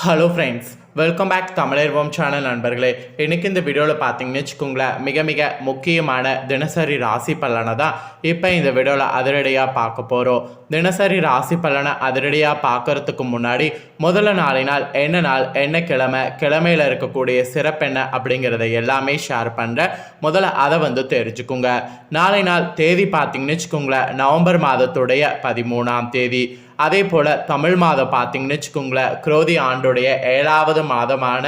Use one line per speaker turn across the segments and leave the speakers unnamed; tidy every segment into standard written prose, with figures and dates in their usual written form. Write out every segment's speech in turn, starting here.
Hello friends, welcome back தமிழர்வோம் channel நண்பர்களே. இன்றைக்கி இந்த வீடியோவில் பார்த்தீங்கன்னு வச்சுக்கோங்களேன், மிக மிக முக்கியமான தினசரி ராசி பலனை தான் இப்போ இந்த வீடியோவில் அதிரடியாக பார்க்க போகிறோம். தினசரி ராசி பலனை அதிரடியாக பார்க்கறதுக்கு முன்னாடி முதல்ல நாள் என்ன கிழமை, கிழமையில் இருக்கக்கூடிய சிறப்பென்ன அப்படிங்கிறத எல்லாமே ஷேர் பண்ணுறேன். முதல்ல அதை தெரிஞ்சுக்கோங்க. நாளை நாள் தேதி பார்த்தீங்கன்னு வச்சுக்கோங்களேன், நவம்பர் மாதத்துடைய 13ஆம் தேதி. அதே போல் தமிழ் மாதம் பார்த்தீங்கன்னு வச்சுக்கோங்களேன், குரோதி ஆண்டுடைய 7வது மாதமான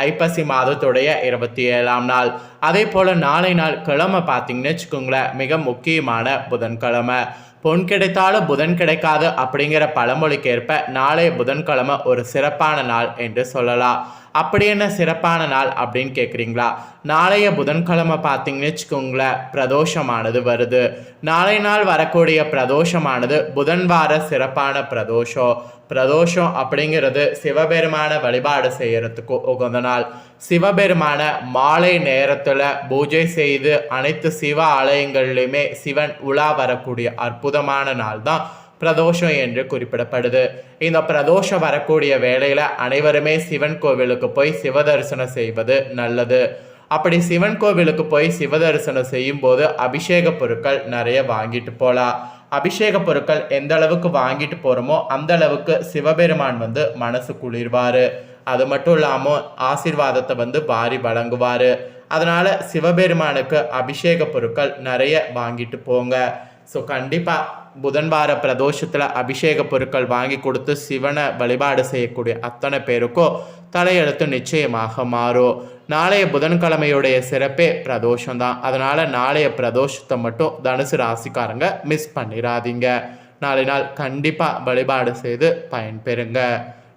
ஐப்பசி மாதத்துடைய 27ஆம் நாள். அதே போல் நாளை நாள் கிழமை பார்த்தீங்கன்னு வச்சுக்கோங்களேன், மிக முக்கியமான புதன்கிழமை. பொன் கிடைத்தாலும் புதன் கிடைக்காது அப்படிங்கிற பழமொழிக்கேற்ப நாளைய புதன்கிழமை ஒரு சிறப்பான நாள் என்று சொல்லலாம். அப்படி என்ன சிறப்பான நாள் அப்படின்னு கேட்குறீங்களா? நாளைய புதன்கிழமை பார்த்தீங்கன்னு வச்சுக்கோங்களேன், பிரதோஷமானது வருது. நாளை நாள் வரக்கூடிய பிரதோஷமானது புதன் வார சிறப்பான பிரதோஷம் அப்படிங்கிறது சிவபெருமான வழிபாடு செய்யறதுக்கு உகந்த நாள். சிவபெருமான மாலை நேரத்தில் பூஜை செய்து அனைத்து சிவ ஆலயங்கள்லையுமே சிவன் உலா வரக்கூடிய அற்புதமான நாள் தான் பிரதோஷம் என்று குறிப்பிடப்படுது. இந்த பிரதோஷம் வரக்கூடிய வேளையில் அனைவருமே சிவன் கோவிலுக்கு போய் சிவ தரிசனம் செய்வது நல்லது. அப்படி சிவன் கோவிலுக்கு போய் சிவ தரிசனம் செய்யும் போது அபிஷேக பொருட்கள் நிறைய வாங்கிட்டு போகலாம். அபிஷேக பொருட்கள் எந்த அளவுக்கு வாங்கிட்டு போகிறோமோ அந்த அளவுக்கு சிவபெருமான் மனசு குளிர்வார். அது மட்டும் இல்லாமல் ஆசீர்வாதத்தை வாரி வழங்குவார். அதனால் சிவபெருமானுக்கு அபிஷேக பொருட்கள் நிறைய வாங்கிட்டு போங்க. ஸோ கண்டிப்பாக புதன்வார பிரதோஷத்தில் அபிஷேக பொருட்கள் வாங்கி கொடுத்து சிவனை வழிபாடு செய்யக்கூடிய அத்தனை பேருக்கும் தலையெழுத்து நிச்சயமாக மாறும். நாளைய புதன்கிழமையுடைய சிறப்பே பிரதோஷம்தான். அதனால் நாளைய பிரதோஷத்தை மட்டும் தனுசு ராசிக்காரங்க மிஸ் பண்ணிடாதீங்க. நாளை நாள் கண்டிப்பாக வழிபாடு செய்து பயன்பெறுங்க.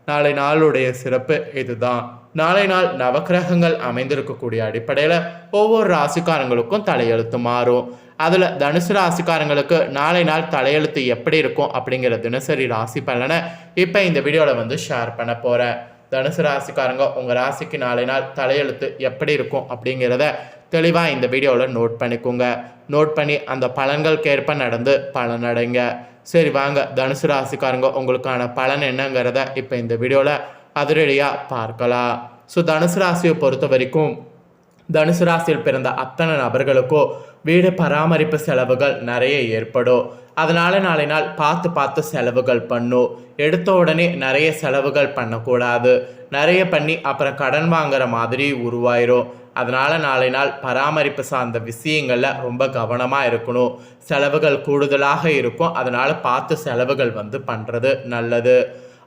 நாளை நாளுடைய சிறப்பு இதுதான். நாளை நாள் நவக்கிரகங்கள் அமைந்திருக்கக்கூடிய அடிப்படையில் ஒவ்வொரு ராசிக்காரங்களுக்கும் தலையெழுத்து மாறும். அதில் தனுசு ராசிக்காரங்களுக்கு நாளை நாள் தலையெழுத்து எப்படி இருக்கும் அப்படிங்கிற தினசரி ராசி பலனை இப்போ இந்த வீடியோவில் ஷேர் பண்ண போகிறேன். தனுசு ராசிக்காரங்க உங்கள் ராசிக்கு நாளை நாள் தலையெழுத்து எப்படி இருக்கும் அப்படிங்கிறத தெளிவாக இந்த வீடியோவில் நோட் பண்ணிக்கோங்க. நோட் பண்ணி அந்த பலன்களுக்கேற்ப நடந்து பலனடைங்க. சரி வாங்க, தனுசு ராசிக்காரங்க உங்களுக்கான பலன் என்னங்கிறத இப்போ இந்த வீடியோவில் அதிரடியாக பார்க்கலாம். ஸோ தனுசு ராசியை பொறுத்த வரைக்கும் தனுசு ராசியில் பிறந்த அத்தனை நபர்களுக்கும் வீடு பராமரிப்பு செலவுகள் நிறைய ஏற்படும். அதனால் நாளை நாள் பார்த்து செலவுகள் பண்ணும். எடுத்த உடனே நிறைய செலவுகள் பண்ணக்கூடாது. நிறைய பண்ணி அப்புறம் கடன் வாங்குற மாதிரி உருவாயிரும். அதனால் நாளை நாள் பராமரிப்பு சார்ந்த விஷயங்களில் ரொம்ப கவனமாக இருக்கணும். செலவுகள் கூடுதலாக இருக்கும். அதனால் பார்த்து செலவுகள் பண்ணுறது நல்லது.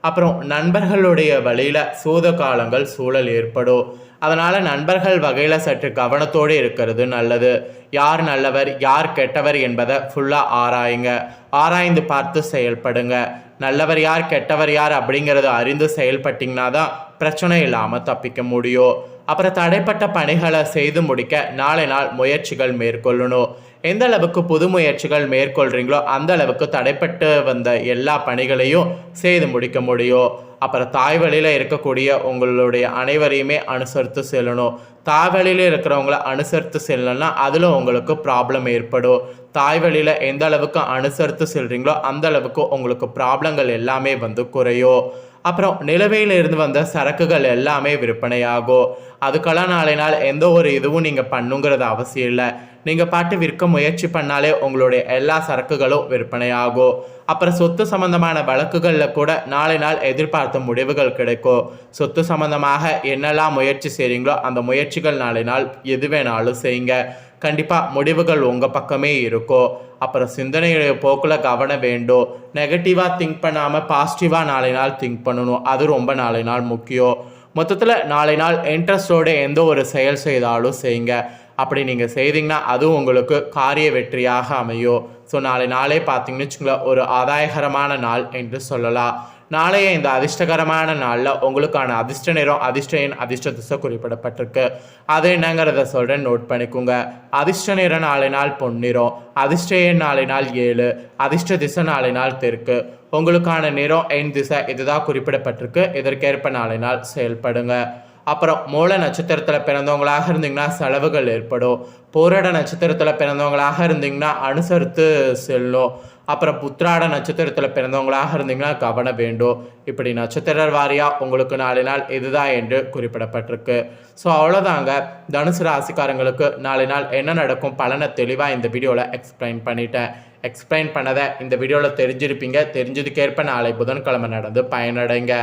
அப்புறம் நண்பர்களுடைய வழியில் சூத காலங்கள் சூழல் ஏற்படும். அதனால் நண்பர்கள் வகையில் சற்று கவனத்தோடு இருக்கிறது நல்லது. யார் நல்லவர் யார் கெட்டவர் என்பதை ஃபுல்லாக ஆராய்ந்து பார்த்து செயல்படுங்க. நல்லவர் யார் கெட்டவர் யார் அப்படிங்கிறத அறிந்து செயல்பட்டிங்கன்னா தான் பிரச்சனை இல்லாமல் தப்பிக்க முடியும். அப்புறம் தடைப்பட்ட பணிகளை செய்து முடிக்க நாளை நாள் முயற்சிகள் மேற்கொள்ளணும். எந்த அளவுக்கு புது முயற்சிகள் மேற்கொள்கிறீங்களோ அந்த அளவுக்கு தடைப்பட்டு வந்த எல்லா பணிகளையும் செய்து முடிக்க முடியும். அப்புறம் தாய் வழியில் இருக்கக்கூடிய உங்களுடைய அனைவரையுமே அனுசரித்து செல்லணும். தாய் வழியில் இருக்கிறவங்கள அனுசரித்து செல்லணும்னா அதில் உங்களுக்கு ப்ராப்ளம் ஏற்படும். தாய் வழியில் எந்த அளவுக்கு அனுசரித்து செல்கிறீங்களோ அந்த அளவுக்கு உங்களுக்கு ப்ராப்ளங்கள் எல்லாமே குறையும். அப்புறம் நிலுவையில் இருந்து வந்த சரக்குகள் எல்லாமே விற்பனையாகும். அதுக்கெல்லாம் நாளை நாள் எந்த ஒரு இதுவும் நீங்கள் பண்ணுங்கிறது அவசியம் இல்லை. நீங்கள் பாட்டு விற்க முயற்சி பண்ணாலே உங்களுடைய எல்லா சரக்குகளும் விற்பனையாகும். அப்புறம் சொத்து சம்பந்தமான வழக்குகளில் கூட நாளை நாள் எதிர்பார்த்த முடிவுகள் கிடைக்கும். சொத்து சம்பந்தமாக என்னெல்லாம் முயற்சி செய்கிறீங்களோ அந்த முயற்சிகள் நாளை நாள் எது வேணாலும் செய்யுங்க. கண்டிப்பாக முடிவுகள் உங்கள் பக்கமே இருக்கும். அப்புறம் சிந்தனையுடைய போக்கில் கவனம் வேண்டும். நெகட்டிவாக திங்க் பண்ணாமல் பாசிட்டிவாக நாளை நாள் திங்க் பண்ணணும். அது ரொம்ப நாளை நாள் முக்கியம். மொத்தத்தில் நாளை நாள் இன்ட்ரெஸ்டோடு எந்த ஒரு செயல் செய்தாலும் செய்யுங்க. அப்படி நீங்கள் செய்தீங்கன்னா அதுவும் உங்களுக்கு காரிய வெற்றியாக அமையும். ஸோ நாளே பார்த்தீங்கன்னு வச்சுங்களேன், ஒரு ஆதாயகரமான நாள் என்று சொல்லலாம். நாளைய இந்த அதிர்ஷ்டகரமான நாளில் உங்களுக்கான அதிர்ஷ்ட நிறம், அதிர்ஷ்ட எண், அதிர்ஷ்ட திசை குறிப்பிடப்பட்டிருக்கு. அது என்னங்கிறத சொல்கிறேன், நோட் பண்ணிக்கோங்க. அதிர்ஷ்ட நிறம் நாளை நாள் பொன்னிறம், அதிர்ஷ்ட எண் நாளை நாள் 7, அதிர்ஷ்ட திசை நாளை நாள் தெற்கு. உங்களுக்கான நிறம் எண் திசை இதுதான் குறிப்பிடப்பட்டிருக்கு. இதற்கேற்ப நாளை நாள் செயல்படுங்க. அப்புறம் மூல நட்சத்திரத்தில் பிறந்தவங்களாக இருந்தீங்கன்னா செலவுகள் ஏற்படும். போராட நட்சத்திரத்தில் பிறந்தவங்களாக இருந்தீங்கன்னா அனுசரித்து செல்லும். அப்புறம் புத்திராட நட்சத்திரத்தில் பிறந்தவங்களாக இருந்தீங்கன்னா கவனம் வேண்டும். இப்படி நட்சத்திர வாரியாக உங்களுக்கு 4 நாள் இதுதான் என்று குறிப்பிடப்பட்டிருக்கு. ஸோ அவ்வளோதாங்க, தனுசு ராசிக்காரங்களுக்கு 4 நாள் என்ன நடக்கும் பலனை தெளிவாக இந்த வீடியோவில் எக்ஸ்பிளைன் பண்ணிட்டேன். எக்ஸ்பிளைன் பண்ணதை இந்த வீடியோவில் தெரிஞ்சிருப்பீங்க. தெரிஞ்சதுக்கேற்ப நாளை புதன்கிழமை நடந்து பயனடைங்க.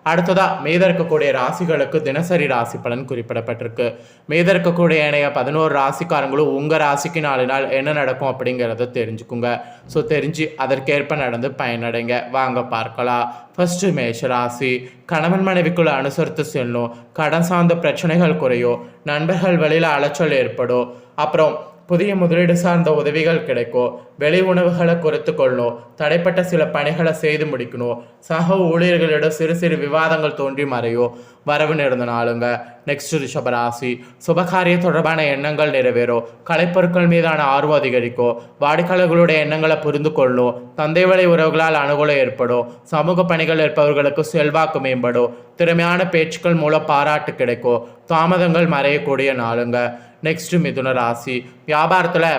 அடுத்ததாக மீத இருக்கக்கூடிய ராசிகளுக்கு தினசரி ராசி பலன் குறிப்பிடப்பட்டிருக்கு. மீத இருக்கக்கூடிய ஏனைய 11 ராசிக்காரங்களும் உங்கள் ராசிக்கு 4 நாள் என்ன நடக்கும் அப்படிங்கிறத தெரிஞ்சுக்குங்க. ஸோ தெரிஞ்சு அதற்கேற்ப நடந்து பயனடைங்க. வாங்க பார்க்கலாம். ஃபர்ஸ்ட் மேஷ ராசி. கணவன் மனைவிக்குள்ள அனுசரித்து செல்லும். கடன் சார்ந்த பிரச்சனைகள் குறையும். நண்பர்கள் வழியில் அலைச்சல் ஏற்படும். அப்புறம் புதிய முதலீடு சார்ந்த உதவிகள் கிடைக்கும். வெளி உணவுகளை குறைத்து கொள்ளணும். தடைப்பட்ட சில பணிகளை செய்து முடிக்கணும். சக ஊழியர்களிடம் சிறு சிறு விவாதங்கள் தோன்றி மறையும். வரவு நிறைந்த நாளுங்க. நெக்ஸ்ட் ரிஷபராசி. சுபகாரிய தொடர்பான எண்ணங்கள் நிறைவேறும். கலைப்பொருட்கள் மீதான ஆர்வம் அதிகரிக்கும். வாடிக்கையாளர்களுடைய எண்ணங்களை புரிந்து கொள்ளணும். தந்தை வழி உறவுகளால் அனுகூலம் ஏற்படும். சமூக பணிகள் இருப்பவர்களுக்கு செல்வாக்கு மேம்படும். திறமையான பேச்சுக்கள் மூலம் பாராட்டு கிடைக்கும். தாமதங்கள் மறையக்கூடிய நாளுங்க. நெக்ஸ்ட் மிதுன ராசி. வியாபாரத்தில்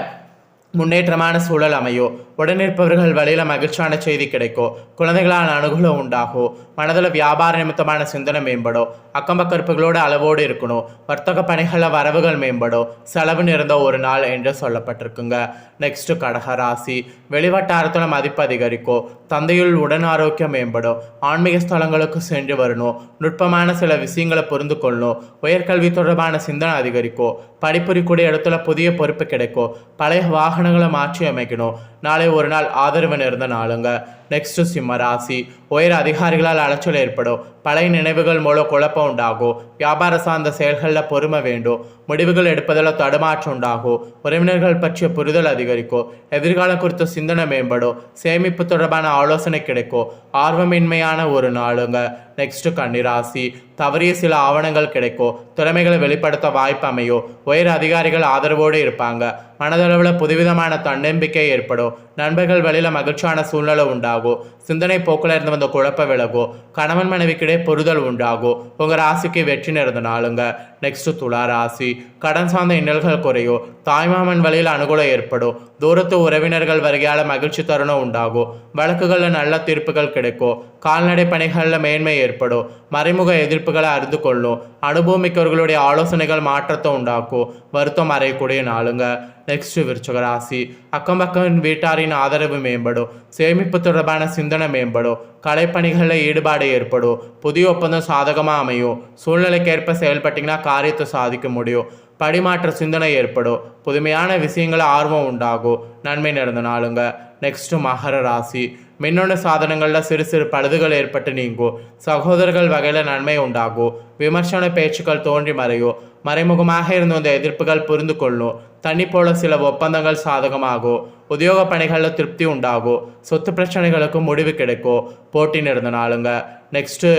முன்னேற்றமான சூழல் அமையும். உடனிருப்பவர்கள் வழியில் மகிழ்ச்சியான செய்தி கிடைக்கும். குழந்தைகளான அனுகூலம் உண்டாகும். மனதில் வியாபார நிமித்தமான சிந்தனை மேம்படும். அக்கம்பக்கற்புகளோடு அளவோடு இருக்கணும். வர்த்தக பணிகளில் வரவுகள் மேம்படும். செலவு நிறைந்த ஒரு நாள் என்று சொல்லப்பட்டிருக்குங்க. நெக்ஸ்ட் கடகராசி. வெளிவட்டாரத்தில் மதிப்பு அதிகரிக்கும். தந்தையுள் உடன் ஆரோக்கியம் மேம்படும். ஆன்மீக ஸ்தலங்களுக்கு சென்று வரணும். நுட்பமான சில விஷயங்களை புரிந்து கொள்ளணும். உயர்கல்வி தொடர்பான சிந்தனை அதிகரிக்கும். படிப்புரிக்கூடிய இடத்துல புதிய பொறுப்பு கிடைக்கும். பழைய வாகனங்களை மாற்றி அமைக்கணும். நாளை ஒரு நாள் ஆதரவு நிறைந்த நாளுங்க. நெக்ஸ்ட் சிம்ம ராசி. உயர் அதிகாரிகளால் அலைச்சல் ஏற்படும். பழைய நினைவுகள் மூலம் குழப்பம் உண்டாகும். வியாபார சார்ந்த செயல்களில் பொறுமை வேண்டும். முடிவுகள் எடுப்பதில் தடுமாற்றம் உண்டாகும். உறவினர்கள் பற்றிய புரிதல் அதிகரிக்கும். எதிர்காலம் குறித்த சிந்தனை மேம்படும். சேமிப்பு தொடர்பான ஆலோசனை கிடைக்கும். ஆர்வமின்மையான ஒரு நாளுங்க. நெக்ஸ்ட் கன்னிராசி. தவறிய சில ஆவணங்கள் கிடைக்கும். திறமைகளை வெளிப்படுத்த வாய்ப்பு அமையும். உயர் அதிகாரிகள் ஆதரவோடு இருப்பாங்க. மனதளவில் புதுவிதமான தன்னம்பிக்கை ஏற்படும். நண்பர்கள் வழியில் மகிழ்ச்சியான சூழ்நிலை உண்டாகும். சிந்தனை போக்கில் இருந்து வந்த குழப்ப விலகும். கணவன் மனைவிக்கிடையே புரிதல் உண்டாகும். உங்கள் ராசிக்கு வெற்றி நிறைந்த நாளுங்க. நெக்ஸ்ட் துலா ராசி. கடன் சார்ந்த இன்னல்கள் குறையும். தாய்மாமன் வழியில் அனுகூலம் ஏற்படும். தூரத்து உறவினர்கள் வருகையால் மகிழ்ச்சி தருணம் உண்டாகும். வழக்குகளில் நல்ல தீர்ப்புகள் கிடைக்கும். கால்நடை பணிகளில் மேன்மை ஏற்படும். மறைமுக எதிர்ப்புகளை அறிந்து கொள்ளும். அனுபவமிக்கவர்களுடைய ஆலோசனைகள் மாற்றத்தை உண்டாக்கும். வருத்தம் அறையக்கூடிய நாளுங்க. நெக்ஸ்ட் விருச்சிக ராசி. அக்கம் பக்கம் வீட்டாரின் ஆதரவு மேம்படும். சேமிப்பு தொடர்பான சிந்தனை மேம்படும். கலைப்பணிகளில் ஈடுபாடு ஏற்படும். புதிய ஒப்பந்தம் சாதகமாக அமையும். சூழ்நிலைக்கேற்ப செயல்பட்டிங்கன்னா காரியத்தை சாதிக்க முடியும். படிமாற்ற சிந்தனை ஏற்படும். புதுமையான விஷயங்கள ஆர்வம் உண்டாகும். நன்மை நடந்த நாளுங்க. நெக்ஸ்ட் மகர ராசி. மின்னணு சாதனங்களில் சிறு சிறு பழுதுகள் ஏற்பட்டு நீங்கும். சகோதரர்கள் வகையில் நன்மை உண்டாகும். விமர்சன பேச்சுக்கள் தோன்றி மறையும். மறைமுகமாக இருந்து வந்த எதிர்ப்புகள் புரிந்து கொள்ளும். தண்ணி போல சில ஒப்பந்தங்கள் சாதகமாகும். உத்தியோக பணிகளில் திருப்தி உண்டாகும். சொத்து பிரச்சனைகளுக்கு முடிவு கிடைக்கும். போட்டி நிறைந்த நாளுங்க. நெக்ஸ்ட்டு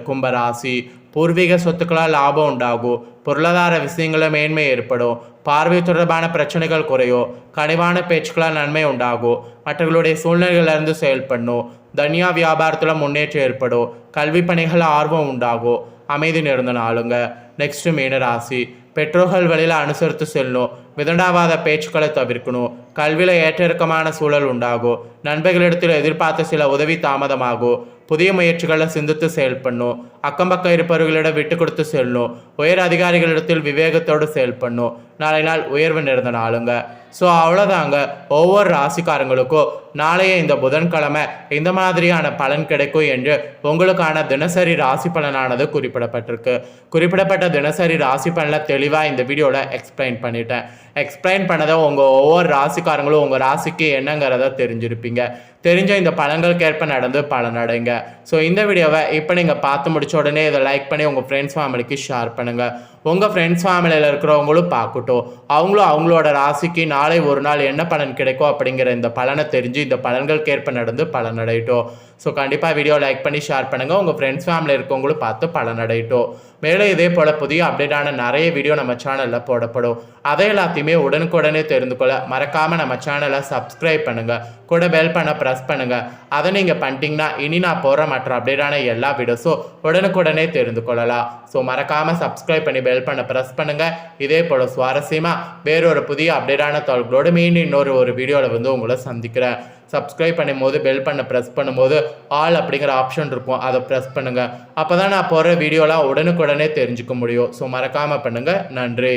கும்பராசி. பூர்வீக சொத்துக்களால் லாபம் உண்டாகும். பொருளாதார விஷயங்களில் மேன்மை ஏற்படும். பார்வை தொடர்பான பிரச்சனைகள் குறையும். கனிவான பேச்சுக்களால் நன்மை உண்டாகும். மற்றவர்களுடைய சூழ்நிலைகளிலிருந்து செயல்படணும். தனியா வியாபாரத்தில் முன்னேற்றம் ஏற்படும். கல்வி பணிகள் ஆர்வம் உண்டாகும். அமைதி நிறைந்த நாளுங்க. நெக்ஸ்ட் மீனராசி. பெற்றோர்கள் வழியில் அனுசரித்து செல்லணும். விதண்டாவாத பேச்சுக்களை தவிர்க்கணும். கல்வியில் ஏற்ற இறக்கமான சூழல் உண்டாகும். நண்பர்களிடத்தில் எதிர்பார்த்த சில உதவி தாமதமாகும். புதிய முயற்சிகளை சிந்தித்து செயல்படணும். அக்கம்பக்கம் இருப்பவர்களிடம் விட்டு கொடுத்து செல்லணும். உயர் அதிகாரிகளிடத்தில் விவேகத்தோடு செயல்படணும். நாளை நாள் உயர்வு நிறைந்த நாளுங்க. ஸோ அவ்வளோதாங்க, ஒவ்வொரு ராசிக்காரங்களுக்கும் நாளைய இந்த புதன்கிழமை இந்த மாதிரியான பலன் கிடைக்கும் என்று உங்களுக்கான தினசரி ராசி பலனானது குறிப்பிடப்பட்டிருக்கு. குறிப்பிடப்பட்ட தினசரி ராசி பலனை தெளிவாக இந்த வீடியோவில் எக்ஸ்பிளைன் பண்ணிட்டேன். எக்ஸ்பிளைன் பண்ணதை உங்கள் ஒவ்வொரு ராசிக்காரங்களும் உங்கள் ராசிக்கு என்னங்கிறத தெரிஞ்சிருப்பீங்க. தெரிஞ்ச இந்த பலன்களுக்கேற்ப நடந்து பலனடைங்க. ஸோ இந்த வீடியோவை இப்போ நீங்கள் பார்த்து முடிச்ச உடனே இதை லைக் பண்ணி உங்கள் ஃப்ரெண்ட்ஸ் ஃபேமிலிக்கு ஷேர் பண்ணுங்கள். உங்கள் ஃப்ரெண்ட்ஸ் ஃபேமிலியில் இருக்கிறவங்களும் பார்க்கட்டும். அவங்களும் அவங்களோட ராசிக்கு நாளை ஒரு நாள் என்ன பலன் கிடைக்கும் அப்படிங்கிற இந்த பலனை தெரிஞ்சு இந்த பலன்களுக்கேற்ப நடந்து பலனடையட்டும். ஸோ கண்டிப்பாக வீடியோ லைக் பண்ணி ஷேர் பண்ணுங்கள். உங்கள் ஃப்ரெண்ட்ஸ் ஃபேமிலியில் இருக்கவங்களும் பார்த்து பலனடையட்டும். மேலே இதே போல் புதிய அப்டேட்டான நிறைய வீடியோ நம்ம சேனலில் போடப்படும். அதை எல்லாத்தையுமே உடனுக்குடனே தெரிந்து கொள்ள மறக்காமல் நம்ம சேனலை சப்ஸ்கிரைப் பண்ணுங்கள். கூட பெல் பண்ண ப்ரெஸ் பண்ணுங்கள். அதை நீங்கள் பண்ணிட்டீங்கன்னா இனி நான் போகிற மற்ற அப்டேட்டான எல்லா வீடியோஸும் உடனுக்குடனே தெரிந்து கொள்ளலாம். ஸோ மறக்காமல் சப்ஸ்கிரைப் பண்ணி பெல் பண்ண ப்ரெஸ் பண்ணுங்கள். இதே போல் சுவாரஸ்யமாக வேறொரு புதிய அப்டேட்டான தகவல்களோடு மீண்டும் இன்னொரு வீடியோவில் வந்து உங்களை சந்திக்கிறேன். சப்ஸ்கிரைப் பண்ணும்போது பெல் பண்ண ப்ரெஸ் பண்ணும்போது ஆல் அப்படிங்கிற ஆப்ஷன் இருக்கும், அதை ப்ரெஸ் பண்ணுங்கள். அப்போ தான் நான் போடுற வீடியோலாம் உடனுக்குடனே தெரிஞ்சுக்க முடியும். ஸோ மறக்காமல் பண்ணுங்கள். நன்றி.